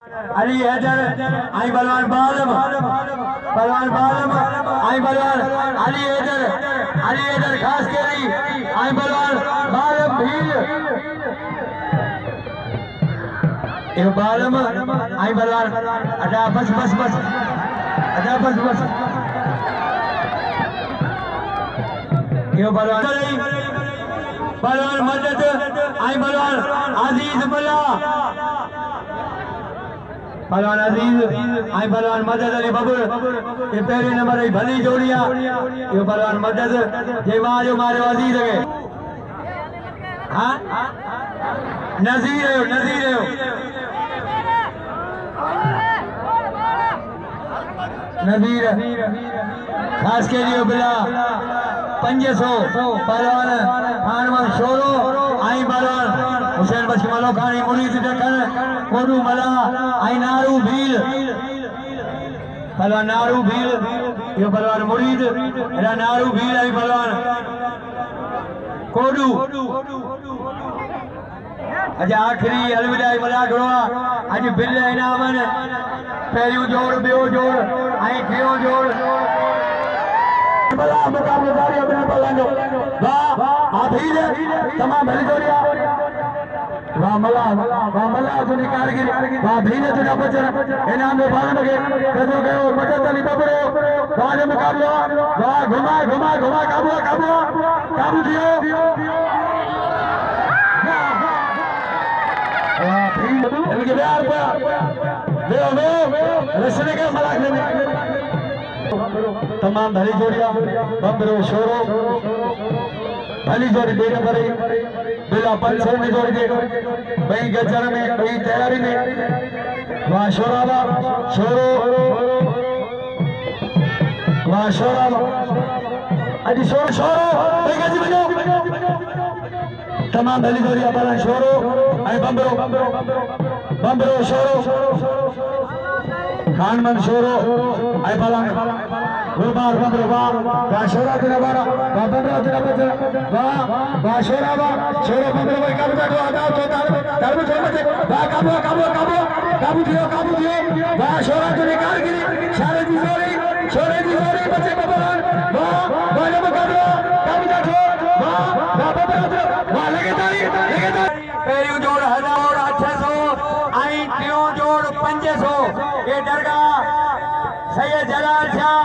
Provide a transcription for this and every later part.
अली हैदर आई बलवान बालम आई बलवान अली हैदर खास केरी आई बलवान बालम भील ये बालम आई बलवान अदा बस अदा बस ये बलवान मदद आई बलवान अजीज मल्ला बलवान अजीज आई बलवान मदद अली बबुर ये पहले नंबर आई भली जोड़िया ये बलवान मदद जे जो मारे अजीज है हाँ नजीर खास के लिए बिला 500 पहलवान खानवन शोरो आई बलवान हुसैन बख्श मलो खानी मुरीद दखन कोडू मला आई नारू भील पहलवान नारू भील ये बलवान मुरीद एरा नारू भील आई बलवान कोडू अज आखिरी अलविदाई मला घोड़ा अज बिल इनामन पहरियों जोड़ बियो जोड़ आई टियों जोड़ बला मुकाबले जारी अपने बलांडो वाह आभील तमाम भली जोड़िया वाह मला तुनी कारगिरी वाह भील तुना बचन इनाम में बालम के कदो गयो मदद अली बबरो वाह ने मुकाबला वाह घुमा काबू दियो वाह भील इनके प्यार पर देओ रसने के मलाक ने तमाम भली जोड़िया बबरो शोरो भली जोड़ी देने पर बिला 500 में जोड़ी दे वही गजर में वही तैयारी में वाह शोराबा शोरो वाह शोराबा अजी शोरो वही गजी बनो तमाम भली जोड़िया बाला शोरो आई बबरो शोरो खानमन शोरो आई बाला गुरबार बबरो वाह शोरा तेरा बारा वाह बबरो तेरा बचरा वाह शोरा शोरो बबरो भाई काबू कर दो आदाव तो तार में छोड़ मत वाह काबू दियो वाह शोरा तूने कारगिरी शोरे दी जोरी बच्चे बबरान वाह जब कर दो काबू जाठो वाह बबरो वाह लगे तारी पेरियो जोड़ 1800 आई टियो जोड़ 500 ये दरगाह सैयद जलाल शाह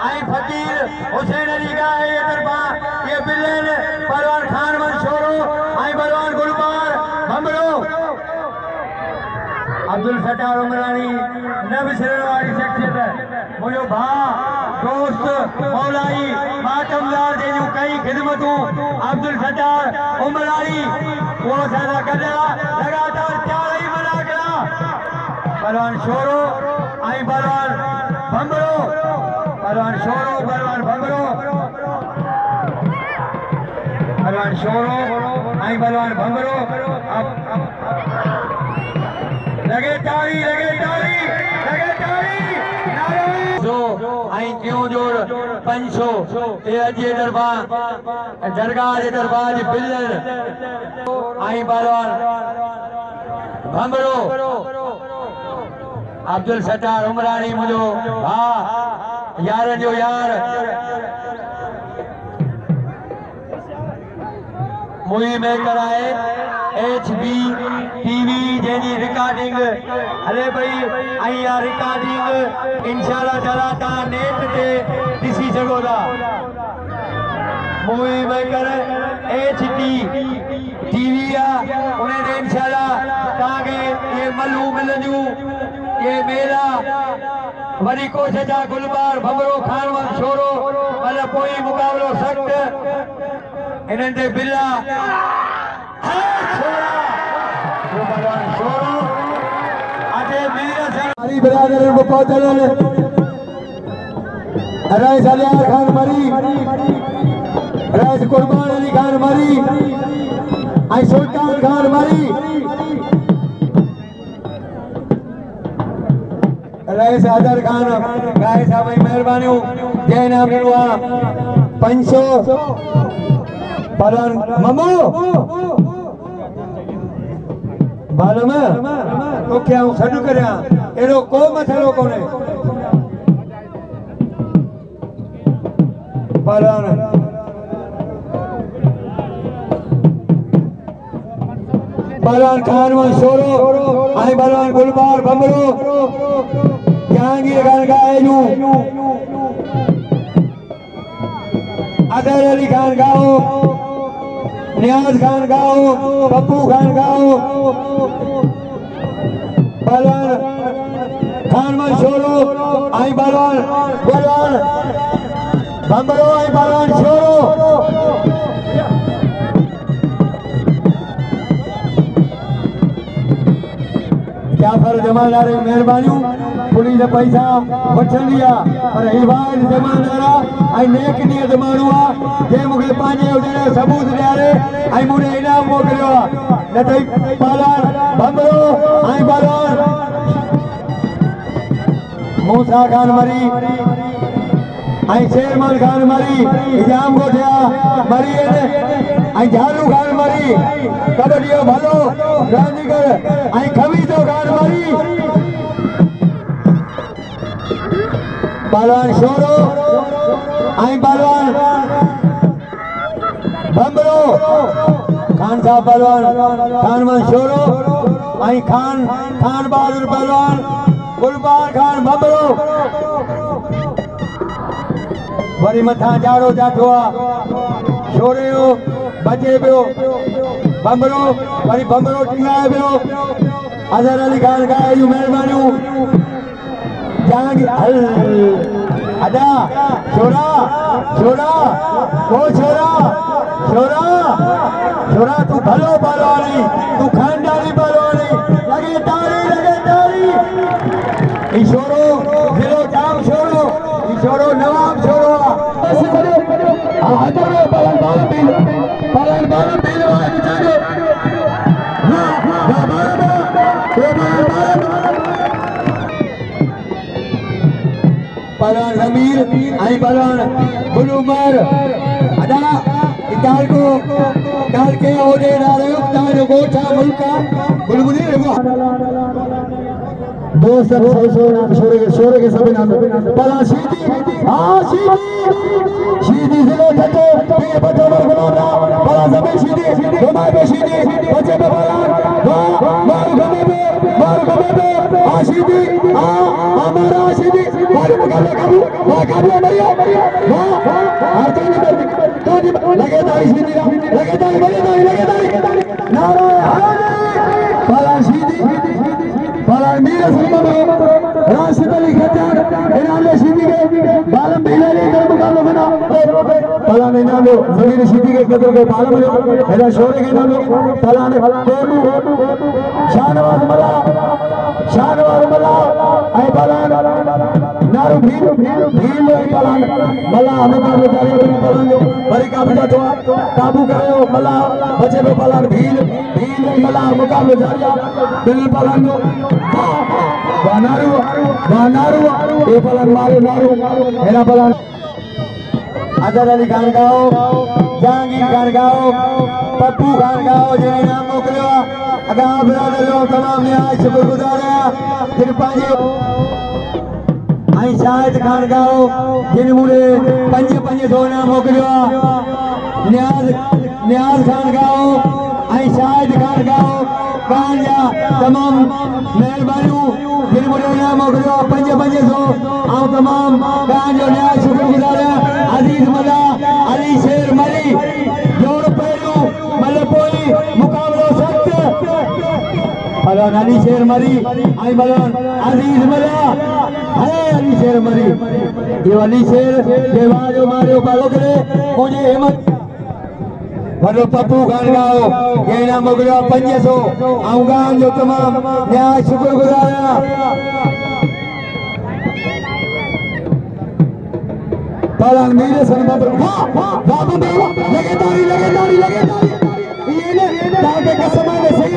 आई फकीर हुसैन अली का ये दरबार ये बिल्लन पहलवान खानवन शोरो आई बलवान गुलबार भंबरो अब्दुल सत्तार उमरानी न विसरण वाली शख्सियत है मुझो भा दोस्त मौलाई मातमदार जे जो कई खिदमतों अब्दुल सत्तार उमरानी वो सारा कदा लगातार 4 ही मना करा पहलवान शोरो आई बलवान भंबरो पहलवान शोरो पहलवान भंबरो पहलवान शोरो आई बलवान भंबरो अब लगे ताली जो आई क्यों जोड़ 500 ये अजे दरगाह जे दरबार बिल्लन आई बलवान भंबरो अब्दुल सत्तार उमरानी मुझो हाँ यार जो यार मूवी में कराए HB TV जैसी रिकॉर्डिंग अरे भाई आई यार रिकॉर्डिंग इंशाल्लाह ताला ता नेट ते दिसी सकोदा मूवी में कर HD TV उन्हें दे इंशाल्लाह ताके ये मलू मिलजू ये मेला वरी कोशिश गुलबार भंबरो खानवन शोरो मतलब कोई मुकाबलो सख्त इन्हें बिल्ला शोरो अजे मीरा सारी बिरादर को पहुंचल रईस अलियार खान मरी रईस कुर्बान अली खान मरी आई सुल्तान खान मरी रईस हैदर खान गाय साहब मेहरबानी जय नाम 500 पहलवान ममो मालूम तो क्या हूँ सॾु करियां अहिड़ो को मसइलो कोन्हे पहलवान पहलवान खान मंसूरो आई पहलवान गुलबार बमरो जहांगीर खान गायू अदर अली खान गाओ नियाज खान गाओ पप्पू खान गाओ पहलवान खान मंसूरो आई पहलवान पहलवान बमरो आई पहलवान छोरो जाफर जमादार मेहरबानियों पुलिस पैसा वठन दिया पर हिवाज जमादारा आई नेक नियत माण्हू जे मूंखे पंहिंजे हुजण सबूत ॾियारे ऐं मूंखे इनाम मोकिलियो न त पहलवान बमरो ऐं पहलवान मूसा खान मरी आई शेरमान खान मरी इजाम गोठिया मरी आई झालू खान मरी कबड्डी भलो रांदीगर आई खमीदो खान मरी पहलवान शोरो आई पहलवान बमरो खान साहब पहलवान खान मंसूरो आई खान खान बहादुर पहलवान गुलबार खान बमरो वरी मथा जाड़ो जाठो छोरे बचे पियो बमरो वरी बमरो टिंगाए पियो अजहर अली खान गायूं महिरबानियूं जहांगीर हल अदा छोरा छोरा ओ छोरा छोरा छोरा तू भलो पहलवानी तू खानदानी पहलवानी लगे तारी छोरो जिलो जाम छोरो छोरो नवाब छोरो पहलवान जमीर आई पहलवान गुलूमर अदा इताल को डाल के ओदे डाले तार गोठा मुल्का बुलबुली दोस्त शोरे के सभी नाम पला सीधी हाँ सीधी जिले तको ये बच्चे पर गुलाबरा पला सभी सीधी घुमाए पे सीधी बच्चे पे पला मारू गमे पे सीधी हमारा सीधी मारू मुकाबला काबू मरिया आरती नहीं करती तो लगे तारी सीधी लगे तारी नारा पला सीधी पला मीर सलमान राशिद अली खत्तार इनाम सीधी के बालम बिलाली का मुकाबला बना पला ने नाम जमीर सीधी के कदर के बालम मेरा शोरे के नाम पला ने कोटू शाहनवाज मला आई पला नारू भील पला मला मुकाबला जारी पला बड़ी काबू करो मला बचे पे पला भील मला मुकाबला जारी दिल पला नारू ये पला नारू मेरा पला अजहर अली खान गाओ जहांगीर खान गाओ पप्पू खान गाओ जिन्हें नाम मोकलियो अगा बिरादरियों तमाम ने आज शुक्रगुजार फिर पांजे आई शाहिद खान गाओ जिन मुझे पंज सौ नाम मोकलियो नियाज खान गाओ आई शाहिद खान गाओ कांजा तमाम मेहरबानियों जिन मुझे नाम मोकलियो पंज सौ आओ तमाम कांजो न्याय शुक्रगुजार अजीज मला अली शेर मरी जोड़ पहलू मलपोई मुकाबलो सख्त पहलवान अली शेर मरी आई पहलवान अजीज मला है अली शेर मरी ये अली शेर देवाजो मारियो पालो करे मुझे हिम्मत वरो पप्पू खान गाओ ये नाम मोकलियो 500 आऊंगा जो तमाम न्याय शुक्रगुजार पहलवान मेरे सलमान वाह लगे तारी ये ने ताके कसम में सही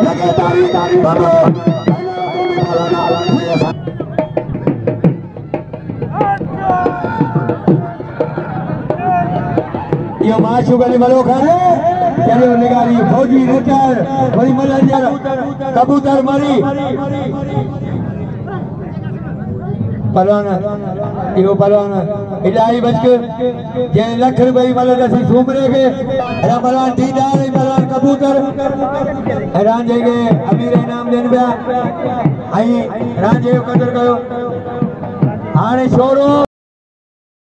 लगे तारी बाबा ये माशूक अली मलो खान चलियो निगारी फौजी रिटायर वरी मलंजर कबूतर मरी पलवान इहो पलवान इलाही बचके जे लख रुपए मलंद सी सूमरे के अरे पलवान दीदार पलवान कबूतर रांझे के अमीर इनाम देन पिया आई रांझे जो कदर कयो हाणे छोरो